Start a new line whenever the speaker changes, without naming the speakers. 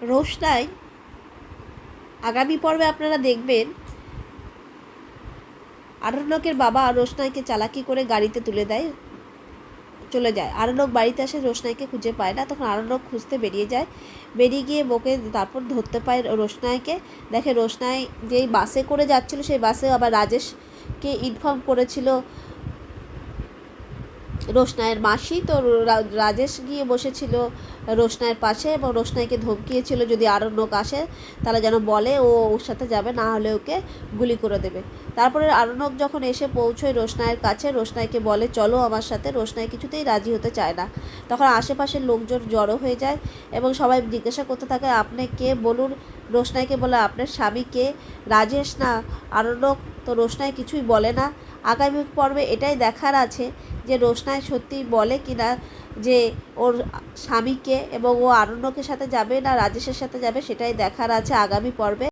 রোশনাই আগামী পর্বে আপনারা দেখবেন আরণ্যকের বাবা রোশনাইকে চালাকি করে গাড়িতে তুলে দেয়, চলে যায়। আরণ্যক বাড়িতে আসে, রোশনাইকে খুঁজে পায় না। তখন আরণ্যক খুঁজতে বেরিয়ে যায়, বেরিয়ে গিয়ে বউকে তারপর ধরতে পায় রোশনাইকে। দেখে রোশনাই যেই বাসে করে যাচ্ছিল সেই বাসে আবার রাজেশকে ইনফর্ম করেছিল রোশনাইয়ের মাসি। তো রাজেশ গিয়ে বসেছিল রোশনাইয়ের পাশে এবং রোশনাইকে ধমকিয়েছিল যদি আরণ্যক আসে তাহলে যেন বলে ও ওর সাথে যাবে, না হলে ওকে গুলি করে দেবে। তারপরে আরণ্যক যখন এসে পৌঁছয় রোশনাইয়ের কাছে, রোশনাইকে বলে চলো আমার সাথে। রোশনাই কিছুতেই রাজি হতে চায় না। তখন আশেপাশের লোকজন জড়ো হয়ে যায় এবং সবাই জিজ্ঞাসা করতে থাকে আপনি কে বলুন। রোশনাইকে বলে আপনার স্বামী কে, রাজেশ না আরণ্যক। তো রোশনাই কিছুই বলে না। আগামী পর্বে এটাই দেখার আছে যে রোশনাই সত্যি বলে কিনা যে ওর স্বামীকে এবং ও আরণ্যকের সাথে যাবে না রাজেশের সাথে যাবে, সেটাই দেখার আছে আগামী পর্বে।